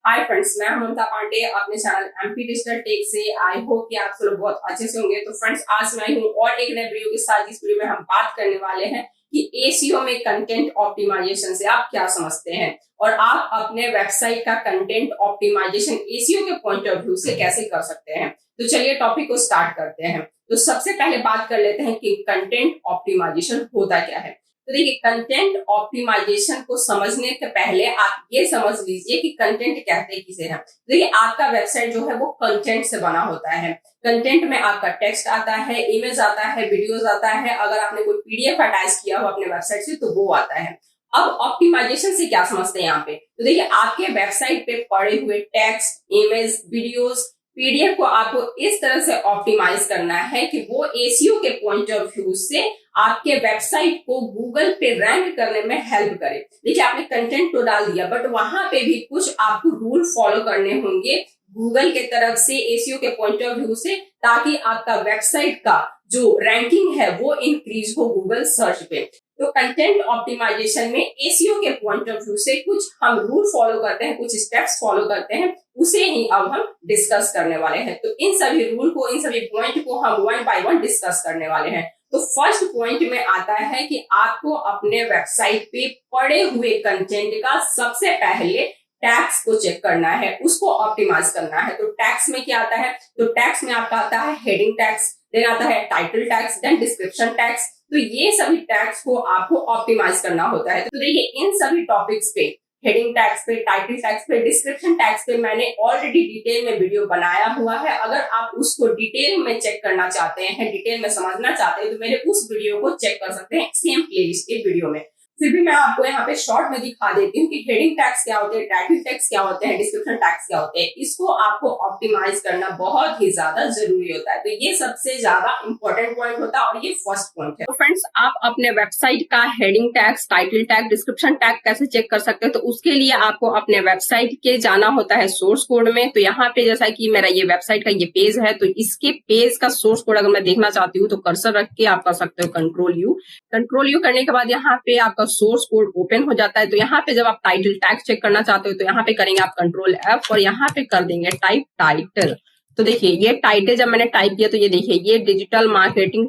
Hi friends, मैं हूं ममता पांडे अपने चैनल एमपी डिजिटल टेक से। आई होप कि आप सब लोग बहुत अच्छे से होंगे। तो फ्रेंड्स, आज मैं हूं और एक नए वीडियो के साथ। इस वीडियो में हम बात करने वाले हैं कि एसीओ में कंटेंट ऑप्टिमाइजेशन से आप क्या समझते हैं और आप अपने वेबसाइट का कंटेंट ऑप्टिमाइजेशन एसीओ के पॉइंट ऑफ व्यू से कैसे कर सकते हैं। तो चलिए टॉपिक को स्टार्ट करते हैं। तो सबसे पहले बात कर लेते हैं कि कंटेंट ऑप्टिमाइजेशन होता क्या है। तो देखिए, कंटेंट ऑप्टिमाइजेशन को समझने के पहले आप ये समझ लीजिए कि कंटेंट कहते किसे हैं। देखिए, आपका वेबसाइट जो है वो कंटेंट से बना होता है। कंटेंट में आपका टेक्स्ट आता है, इमेज आता है, वीडियोस आता है। अगर आपने कोई पीडीएफ अटैच किया हो अपने वेबसाइट से तो वो आता है। अब ऑप्टिमाइजेशन से क्या समझते हैं यहाँ पे। तो देखिए, आपके वेबसाइट पे पड़े हुए टेक्स्ट, इमेज, वीडियोस, पीडीएफ को आपको इस तरह से ऑप्टिमाइज करना है कि वो एसीओ के पॉइंट ऑफ व्यू से आपके वेबसाइट को गूगल पे रैंक करने में हेल्प करे। देखिए, आपने कंटेंट तो डाल दिया, बट वहां पे भी कुछ आपको रूल फॉलो करने होंगे गूगल के तरफ से एसीओ के पॉइंट ऑफ व्यू से, ताकि आपका वेबसाइट का जो रैंकिंग है वो इंक्रीज हो गूगल सर्च पे। तो कंटेंट ऑप्टिमाइजेशन में एसीओ के पॉइंट ऑफ व्यू से कुछ हम रूल फॉलो करते हैं, कुछ स्टेप्स फॉलो करते हैं, उसे ही अब हम डिस्कस करने वाले हैं। तो इन सभी रूल को, इन सभी पॉइंट को हम वन बाय वन डिस्कस करने वाले हैं। तो फर्स्ट पॉइंट में आता है कि आपको अपने वेबसाइट पे पड़े हुए कंटेंट का सबसे पहले टैग्स को चेक करना है, उसको ऑप्टिमाइज करना है। तो टैग्स में क्या आता है, तो टैग्स में आपका आता है हेडिंग टैग्स, देन आता है title tags, then description tags. तो ये सभी टैग्स को आपको ऑप्टिमाइज करना होता है। तो देखिए, इन सभी टॉपिक्स पे, हेडिंग टैग्स पे, टाइटल टैग्स पे, डिस्क्रिप्शन टैग्स पे मैंने ऑलरेडी डिटेल में वीडियो बनाया हुआ है। अगर आप उसको डिटेल में चेक करना चाहते हैं, डिटेल में समझना चाहते हैं, तो मेरे उस वीडियो को चेक कर सकते हैं सेम प्लेलिस्ट के वीडियो में। फिर भी मैं आपको यहाँ पे शॉर्ट में दिखा देती हूँ कि हेडिंग टैग्स क्या होते हैं, टाइटल टैग्स क्या होते हैं, डिस्क्रिप्शन टैग्स क्या होते हैं। इसको आपको ऑप्टिमाइज करना बहुत ही ज्यादा जरूरी होता है। तो ये सबसे ज्यादा इंपॉर्टेंट पॉइंट होता है और ये फर्स्ट पॉइंट है। तो फ्रेंड्स, आप अपने वेबसाइट का heading tags, title tag, description tag कैसे चेक कर सकते हैं। तो उसके लिए आपको अपने वेबसाइट के जाना होता है सोर्स कोड में। तो यहाँ पे जैसा कि मेरा ये वेबसाइट का ये पेज है, तो इसके पेज का सोर्स कोड अगर मैं देखना चाहती हूँ तो कर्सर रख के आप कर सकते हो कंट्रोल यू। कंट्रोल यू करने के बाद यहाँ पे आपका सोर्स कोड ओपन हो जाता है। तो यहाँ पे जब आप टाइटल टैग चेक करना चाहते हो तो यहाँ पे करेंगे आप कंट्रोल एफ और यहाँ पे कर देंगे टाइप टाइटल। तो देखिए, ये टाइटल जब मैंने टाइप किया तो ये देखिए, ये digital marketing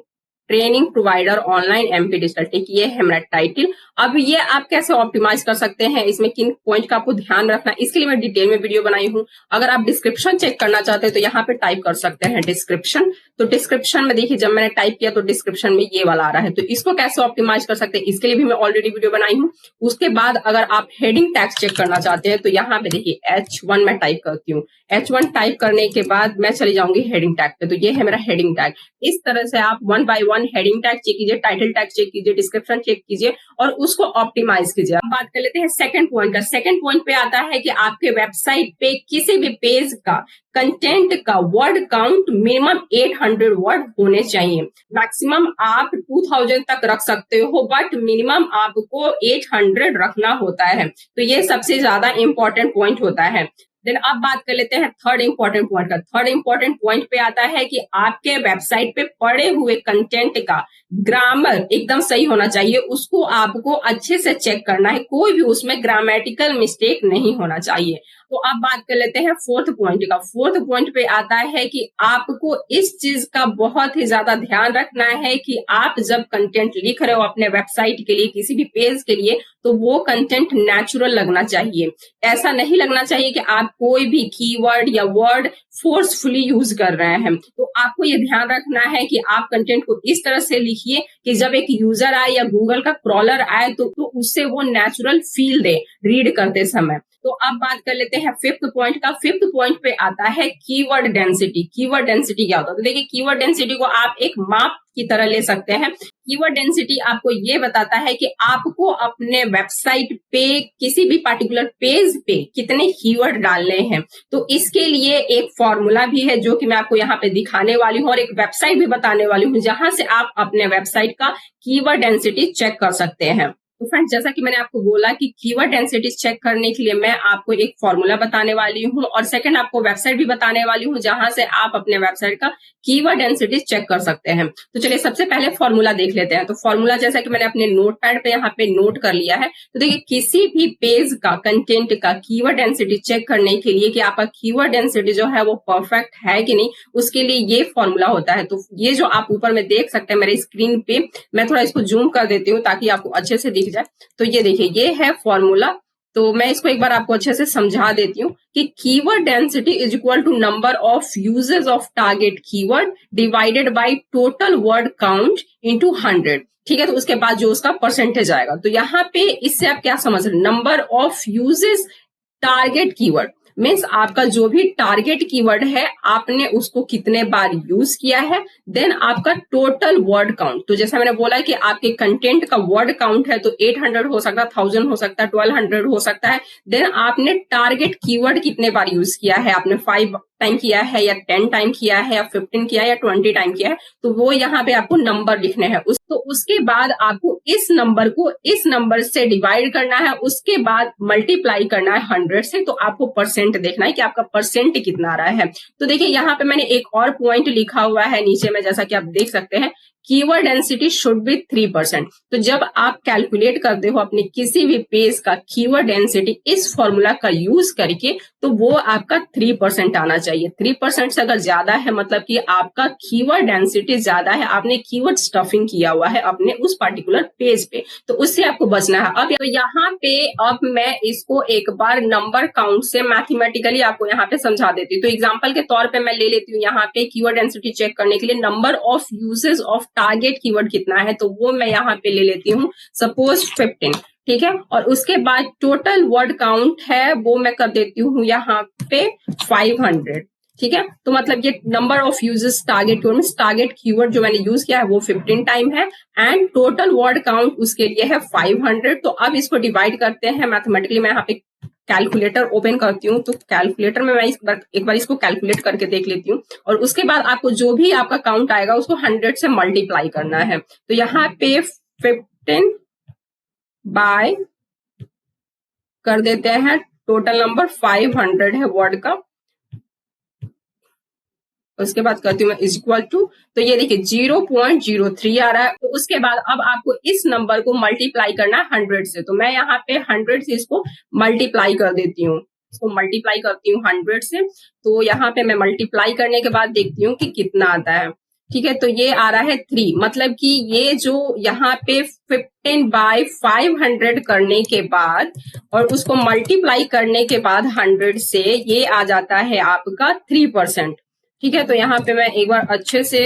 training provider online MP digital tech, ये है मेरा टाइटल। अब ये आप कैसे ऑप्टिमाइज कर सकते हैं, इसमें किन पॉइंट का आपको ध्यान रखना है, इसके लिए मैं डिटेल में वीडियो बनाई हूँ। अगर आप डिस्क्रिप्शन चेक करना चाहते हैं तो यहाँ पे टाइप कर सकते हैं डिस्क्रिप्शन। तो डिस्क्रिप्शन में देखिए, जब मैंने टाइप किया तो डिस्क्रिप्शन में ये वाला आ रहा है। तो इसको कैसे ऑप्टिमाइज कर सकते हैं, इसके लिए भी मैं ऑलरेडी वीडियो बनाई हूँ। उसके बाद अगर आप हेडिंग टैग चेक करना चाहते हैं तो यहाँ पे देखिए H1 मैं टाइप करती हूँ। H1 टाइप करने के बाद मैं चली जाऊंगी हेडिंग टैग पे। तो ये है मेरा हेडिंग टैग। इस तरह से आप one by one heading tag check कीजिए, टाइटल टैग चेक कीजिए, डिस्क्रिप्शन चेक कीजिए और उसको ऑप्टिमाइज कीजिए। अब बात कर लेते हैं सेकंड पॉइंट का। सेकंड पॉइंट पे आता है कि आपके वेबसाइट पे किसी भी पेज का कंटेंट का वर्ड काउंट मिनिमम 800 वर्ड होने चाहिए। मैक्सिमम आप 2000 तक रख सकते हो, बट मिनिमम आपको 800 रखना होता है। तो ये सबसे ज्यादा इंपॉर्टेंट पॉइंट होता है। देन अब बात कर लेते हैं थर्ड इंपॉर्टेंट पॉइंट का। थर्ड इंपॉर्टेंट पॉइंट पे आता है कि आपके वेबसाइट पे पड़े हुए कंटेंट का ग्रामर एकदम सही होना चाहिए। उसको आपको अच्छे से चेक करना है, कोई भी उसमें ग्रामेटिकल मिस्टेक नहीं होना चाहिए। तो अब बात कर लेते हैं फोर्थ पॉइंट का। फोर्थ पॉइंट पे आता है कि आपको इस चीज का बहुत ही ज्यादा ध्यान रखना है कि आप जब कंटेंट लिख रहे हो अपने वेबसाइट के लिए, किसी भी पेज के लिए, तो वो कंटेंट नेचुरल लगना चाहिए। ऐसा नहीं लगना चाहिए कि आप कोई भी कीवर्ड या वर्ड फोर्सफुली यूज कर रहे हैं। तो आपको ये ध्यान रखना है कि आप कंटेंट को इस तरह से लिखिए कि जब एक यूजर आए या गूगल का क्रॉलर आए तो उससे वो नेचुरल फील दे रीड करते समय। तो अब बात कर लेते हैं फिफ्थ पॉइंट का। फिफ्थ पॉइंट पे आता है कीवर्ड डेंसिटी। कीवर्ड डेंसिटी क्या होता है, तो देखिए, कीवर्ड डेंसिटी को आप एक माप की तरह ले सकते हैं। कीवर्ड डेंसिटी आपको ये बताता है कि आपको अपने वेबसाइट पे किसी भी पर्टिकुलर पेज पे कितने कीवर्ड डालने हैं। तो इसके लिए एक फॉर्मूला भी है जो कि मैं आपको यहाँ पे दिखाने वाली हूँ और एक वेबसाइट भी बताने वाली हूँ जहां से आप अपने वेबसाइट का कीवर्ड डेंसिटी चेक कर सकते हैं। तो फ्रेंड्स जैसा कि मैंने आपको बोला कि कीवर्ड डेंसिटी चेक करने के लिए मैं आपको एक फॉर्मूला बताने वाली हूँ और सेकंड आपको वेबसाइट भी बताने वाली हूँ जहां से आप अपने वेबसाइट का कीवर्ड डेंसिटी चेक कर सकते हैं। तो चलिए सबसे पहले फॉर्मूला देख लेते हैं। तो फॉर्मूला जैसा कि मैंने अपने नोटपैड पे यहाँ पे नोट कर लिया है। तो देखिए किसी भी पेज का कंटेंट का कीवर्ड डेंसिटी चेक करने के लिए कि आपका कीवर्ड डेंसिटी जो है वो परफेक्ट है कि नहीं, उसके लिए ये फॉर्मूला होता है। तो ये जो आप ऊपर में देख सकते हैं मेरे स्क्रीन पे, मैं थोड़ा इसको जूम कर देती हूँ ताकि आपको अच्छे से दिख जाए। तो ये देखिए ये है फॉर्मूला। तो मैं इसको एक बार आपको अच्छे से समझा देती हूँ कि keyword density is equal to number of uses of target keyword divided by total word count into 100। ठीक है, तो उसके बाद जो उसका परसेंटेज आएगा। तो यहाँ पे इससे आप क्या समझ रहे हैं, number of uses target keyword means आपका जो भी टारगेट कीवर्ड है आपने उसको कितने बार यूज किया है, देन आपका टोटल वर्ड काउंट। तो जैसा मैंने बोला कि आपके कंटेंट का वर्ड काउंट है तो 800 हो सकता है, 1000 हो सकता है, 1200 हो सकता है। देन आपने टारगेट कीवर्ड कितने बार यूज किया है, आपने 5 टाइम किया है या 10 टाइम किया है या 15 किया है या 20 टाइम किया है, तो वो यहाँ पे आपको नंबर लिखने हैं। तो उसके बाद आपको इस नंबर को इस नंबर से डिवाइड करना है, उसके बाद मल्टीप्लाई करना है 100 से। तो आपको परसेंट देखना है कि आपका परसेंट कितना आ रहा है। तो देखिए यहाँ पे मैंने एक और पॉइंट लिखा हुआ है नीचे में, जैसा कि आप देख सकते हैं, कीवर्ड डेंसिटी शुड बी 3%। तो जब आप कैलकुलेट करते हो अपने किसी भी पेज का कीवर्ड डेंसिटी इस फॉर्मूला का यूज करके, तो वो आपका 3% आना चाहिए। 3% से अगर ज्यादा है मतलब कि आपका कीवर्ड डेंसिटी ज्यादा है, आपने कीवर्ड स्टफिंग किया हुआ है अपने उस पर्टिकुलर पेज पे, तो उससे आपको बचना है। अब तो यहाँ पे अब मैं इसको एक बार नंबर काउंट से मैथमेटिकली आपको यहाँ पे समझा देती हूँ। तो एग्जाम्पल के तौर पे मैं ले लेती हूँ यहाँ पे कीवर्ड डेंसिटी चेक करने के लिए number of uses of target keyword कितना है, तो वो मैं यहाँ पे ले लेती हूँ सपोज 15। ठीक है, और उसके बाद टोटल वर्ड काउंट है वो मैं कर देती हूँ यहाँ पे 500। ठीक है, तो मतलब ये number of uses target keyword जो मैंने यूज किया है वो 15 टाइम है एंड टोटल वर्ड काउंट उसके लिए है 500। तो अब इसको डिवाइड करते हैं मैथमेटिकली। मैं यहाँ पे कैलकुलेटर ओपन करती हूँ, तो कैलकुलेटर में मैं एक बार इसको कैलकुलेट करके देख लेती हूँ और उसके बाद आपको जो भी आपका काउंट आएगा उसको 100 से मल्टीप्लाई करना है। तो यहाँ पे 15 बाय कर देते हैं, टोटल नंबर 500 है वर्ड का। उसके बाद करती हूँ मैं इज इक्वल टू, तो ये देखिए 0.03 आ रहा है। तो उसके बाद अब आपको इस नंबर को मल्टीप्लाई करना है 100 से। तो मैं यहाँ पे 100 से इसको मल्टीप्लाई कर देती हूँ, इसको मल्टीप्लाई करती हूँ 100 से। तो यहाँ पे मैं मल्टीप्लाई करने के बाद देखती हूँ कि कितना आता है। ठीक है, तो ये आ रहा है 3, मतलब कि ये जो यहाँ पे 15 बाय 500 करने के बाद और उसको मल्टीप्लाई करने के बाद 100 से ये आ जाता है आपका 3%। ठीक है, तो यहाँ पे मैं एक बार अच्छे से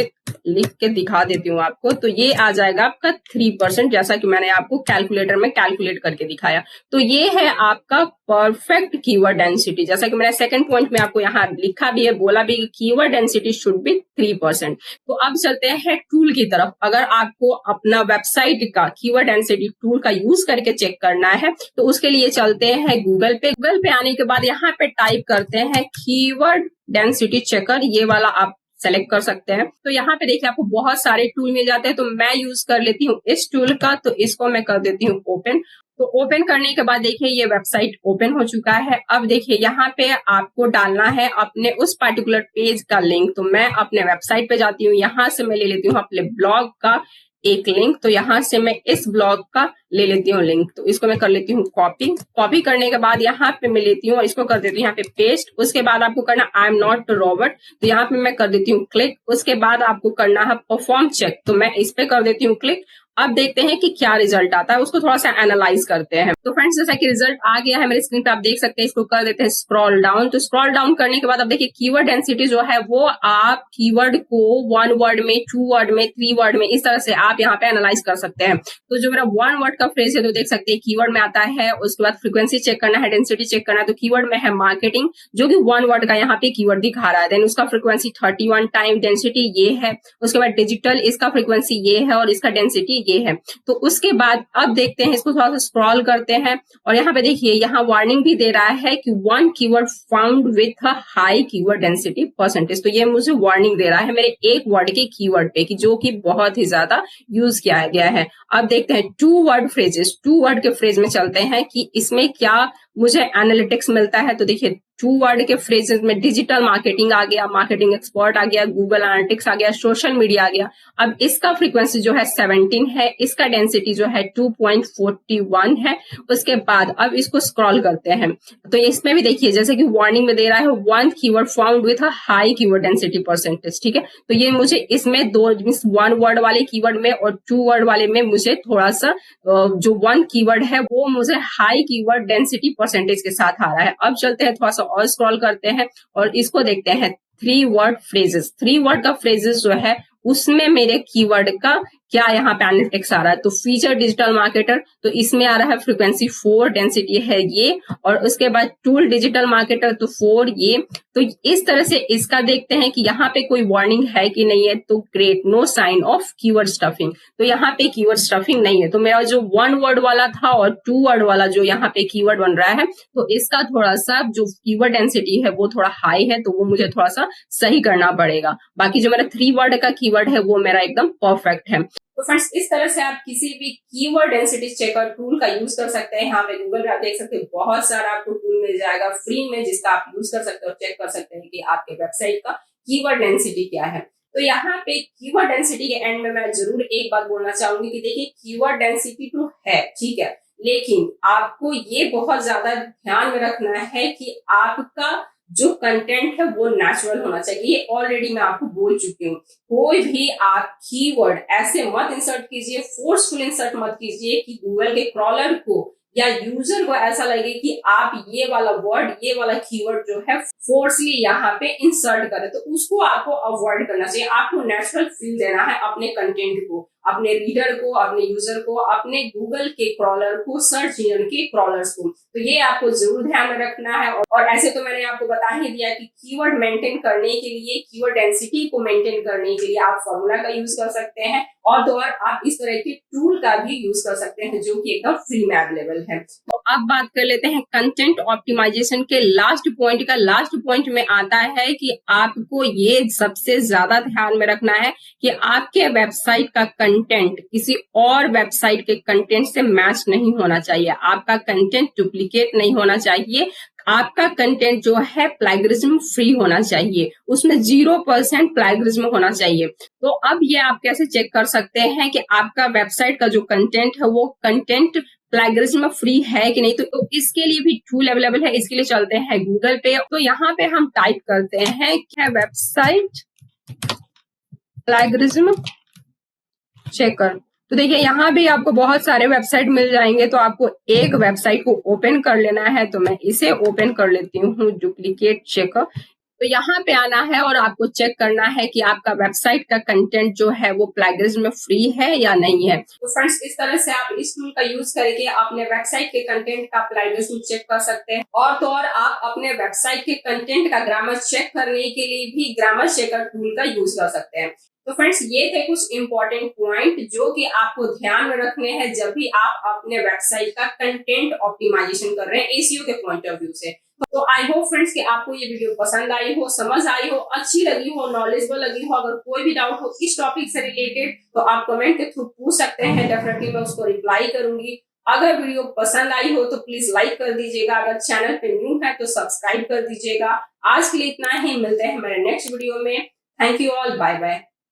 लिख के दिखा देती हूँ आपको। तो ये आ जाएगा आपका 3%, जैसा कि मैंने आपको कैलकुलेटर में कैलकुलेट करके दिखाया। तो ये है आपका परफेक्ट कीवर्ड डेंसिटी, जैसा कि मैंने सेकंड पॉइंट में आपको यहाँ लिखा भी है, बोला भी, कीवर्ड डेंसिटी शुड बी 3%। तो अब चलते हैं टूल की तरफ। अगर आपको अपना वेबसाइट का कीवर्ड डेंसिटी टूल का यूज करके चेक करना है तो उसके लिए चलते हैं गूगल पे। गूगल पे आने के बाद यहाँ पे टाइप करते हैं कीवर्ड डेंसिटी चेकर, ये वाला आप सेलेक्ट कर सकते हैं। तो यहाँ पे देखिए आपको बहुत सारे टूल मिल जाते हैं, तो मैं यूज कर लेती हूँ इस टूल का। तो इसको मैं कर देती हूँ ओपन। तो ओपन करने के बाद देखिए ये वेबसाइट ओपन हो चुका है। अब देखिए यहाँ पे आपको डालना है अपने उस पर्टिकुलर पेज का लिंक। तो मैं अपने वेबसाइट पे जाती हूँ, यहाँ से मैं ले लेती हूँ अपने ब्लॉग का एक लिंक। तो यहाँ से मैं इस ब्लॉग का ले लेती हूँ लिंक। तो इसको मैं कर लेती हूँ कॉपी करने के बाद यहाँ पे मैं लेती हूँ और इसको कर देती हूँ यहाँ पे पेस्ट। उसके बाद आपको करना आई एम नॉट रॉबर्ट, तो यहाँ पे मैं कर देती हूँ क्लिक। उसके बाद आपको करना है परफॉर्म चेक, तो मैं इस पे कर देती हूँ क्लिक। अब देखते हैं कि क्या रिजल्ट आता है, उसको थोड़ा सा एनालाइज करते हैं। तो फ्रेंड्स जैसा कि रिजल्ट आ गया है मेरे स्क्रीन पे, आप देख सकते हैं। इसको कर देते हैं स्क्रॉल डाउन। तो स्क्रॉल डाउन करने के बाद अब देखिए कीवर्ड डेंसिटी जो है वो आप कीवर्ड को 1 वर्ड में, 2 वर्ड में, 3 वर्ड में, इस तरह से आप यहाँ पे एनालाइज कर सकते हैं। तो जो मेरा 1 वर्ड का फ्रेज है तो देख सकते हैं कीवर्ड में आता है। उसके बाद फ्रीक्वेंसी चेक करना है, डेंसिटी चेक करना है। तो कीवर्ड में है मार्केटिंग, जो कि 1 वर्ड का यहाँ पे कीवर्ड दिखा रहा है। देन उसका फ्रीक्वेंसी 31 टाइम, डेंसिटी ये है। उसके बाद डिजिटल, इसका फ्रीक्वेंसी ये है और इसका डेंसिटी ये है। तो उसके बाद अब देखते हैं, इसको थोड़ा सा स्क्रॉल करते हैं और यहाँ पे देखिए, यहाँ वार्निंग भी दे रहा है कि one keyword found with a high keyword density percentage. तो ये मुझे वार्निंग दे रहा है मेरे एक वर्ड के कीवर्ड पे कि जो कि बहुत ही ज्यादा यूज किया गया है। अब देखते हैं two word phrases, two word के फ्रेज में चलते हैं कि इसमें क्या मुझे एनालिटिक्स मिलता है। तो देखिए, टू वर्ड के फ्रेजेस में डिजिटल मार्केटिंग आ गया, मार्केटिंग एक्सपर्ट आ गया, गूगल एनालिटिक्स आ गया, सोशल मीडिया आ गया। अब इसका फ्रीक्वेंसी जो है 17 है, इसका डेंसिटी जो है 2.41 है। उसके बाद अब इसको स्क्रॉल करते हैं तो इसमें भी देखिए, जैसे कि वार्निंग में दे रहा है one keyword found with a high keyword density percentage. ठीक है, तो ये मुझे इसमें दो मींस वन वर्ड वाले कीवर्ड में और टू वर्ड वाले में मुझे थोड़ा सा जो वन कीवर्ड है वो मुझे हाई कीवर्ड डेंसिटी परसेंटेज के साथ आ रहा है। अब चलते हैं, थोड़ा सा और स्क्रॉल करते हैं और इसको देखते हैं three word phrases. Three word का फ्रेजेस जो है उसमें मेरे कीवर्ड का क्या यहाँ पे एनालिटिक्स आ रहा है। तो फीचर डिजिटल मार्केटर, तो इसमें आ रहा है फ्रीक्वेंसी 4, डेंसिटी है ये। और उसके बाद टूल डिजिटल मार्केटर, तो 4 ये। तो इस तरह से इसका देखते हैं कि यहाँ पे कोई वार्निंग है कि नहीं है। तो great, no sign of keyword stuffing, तो यहाँ पे कीवर्ड स्टफिंग नहीं है। तो मेरा जो वन वर्ड वाला था और टू वर्ड वाला जो यहाँ पे कीवर्ड बन रहा है, तो इसका थोड़ा सा जो कीवर्ड डेंसिटी है वो थोड़ा हाई है, तो वो मुझे थोड़ा सा सही करना पड़ेगा। बाकी जो मेरा थ्री वर्ड का कीवर्ड है वो मेरा एकदम परफेक्ट है। तो फ्रेंड्स, इस तरह से आप किसी भी कीवर्ड डेंसिटी चेकर टूल का यूज कर सकते हैं। यहाँ पे गूगल पे आप देख सकते हैं बहुत सारा आपको टूल मिल जाएगा फ्री में, जिसका आप यूज कर सकते हो, चेक कर सकते हैं कि आपके वेबसाइट का कीवर्ड डेंसिटी क्या है। तो यहाँ पे कीवर्ड डेंसिटी के एंड में मैं जरूर एक बात बोलना चाहूंगी कि देखिए, कीवर्ड डेंसिटी तो है, ठीक है, लेकिन आपको ये बहुत ज्यादा ध्यान में रखना है कि आपका जो कंटेंट है वो नेचुरल होना चाहिए। ये ऑलरेडी मैं आपको बोल चुकी हूँ। कोई भी आप कीवर्ड ऐसे मत इंसर्ट कीजिए, फोर्सफुल इंसर्ट मत कीजिए कि गूगल के क्रॉलर को या यूजर को ऐसा लगे कि आप ये वाला वर्ड, ये वाला कीवर्ड जो है फोर्सली यहाँ पे इंसर्ट करें। तो उसको आपको अवॉइड करना चाहिए। आपको नेचुरल फील देना है अपने कंटेंट को, अपने रीडर को, अपने यूजर को, अपने गूगल के क्रॉलर को, सर्च इंजन के क्रॉलर्स को। तो ये आपको जरूर ध्यान में रखना है। और ऐसे तो मैंने आपको बता ही दिया कि कीवर्ड मेंटेन करने के लिए, कीवर्ड डेंसिटी को मेंटेन करने के लिए आप फॉर्मूला का यूज कर सकते हैं, और तो और आप इस तरह के टूल का भी यूज कर सकते हैं जो कि एकदम फ्री में अवेलेबल है। तो अब बात कर लेते हैं कंटेंट ऑप्टिमाइजेशन के लास्ट पॉइंट का। लास्ट पॉइंट में आता है कि आपको ये सबसे ज्यादा ध्यान में रखना है कि आपके वेबसाइट का कंटेंट किसी और वेबसाइट के कंटेंट से मैच नहीं होना चाहिए। आपका कंटेंट डुप्लीकेट नहीं होना चाहिए। आपका कंटेंट जो है प्लैगियरिज्म फ्री होना चाहिए, उसमें 0% प्लैगियरिज्म होना चाहिए। तो अब ये आप कैसे चेक कर सकते हैं कि आपका वेबसाइट का जो कंटेंट है वो कंटेंट प्लैगियरिज्म फ्री है कि नहीं। तो इसके लिए भी टूल अवेलेबल है। इसके लिए चलते हैं गूगल पे। तो यहाँ पे हम टाइप करते हैं क्या, वेबसाइट प्लैगियरिज्म चेकर। तो देखिए, यहाँ भी आपको बहुत सारे वेबसाइट मिल जाएंगे। तो आपको एक वेबसाइट को ओपन कर लेना है। तो मैं इसे ओपन कर लेती हूँ, डुप्लीकेट चेकर। तो यहाँ पे आना है और आपको चेक करना है कि आपका वेबसाइट का कंटेंट जो है वो प्लैगियरिज्म फ्री है या नहीं है। तो फ्रेंड्स, इस तरह से आप इस टूल का यूज करके अपने वेबसाइट के कंटेंट का प्लैगियरिज्म चेक कर सकते हैं। और तो और आप अपने वेबसाइट के कंटेंट का ग्रामर चेक करने के लिए भी ग्रामर चेकर टूल का यूज कर सकते हैं। तो फ्रेंड्स, ये थे कुछ इंपॉर्टेंट पॉइंट जो कि आपको ध्यान में रखने हैं जब भी आप अपने वेबसाइट का कंटेंट ऑप्टिमाइजेशन कर रहे हैं एसईओ के पॉइंट ऑफ व्यू से। तो आई होप फ्रेंड्स कि आपको ये वीडियो पसंद आई हो, समझ आई हो, अच्छी लगी हो, नॉलेजेबल लगी हो। अगर कोई भी डाउट हो इस टॉपिक से रिलेटेड तो आप कमेंट के थ्रू पूछ सकते हैं। डेफिनेटली मैं उसको रिप्लाई करूंगी। अगर वीडियो पसंद आई हो तो प्लीज लाइक कर दीजिएगा। अगर चैनल पे न्यू है तो सब्सक्राइब कर दीजिएगा। आज के लिए इतना ही, मिलते हैं हमारे नेक्स्ट वीडियो में। Thank you all, bye bye.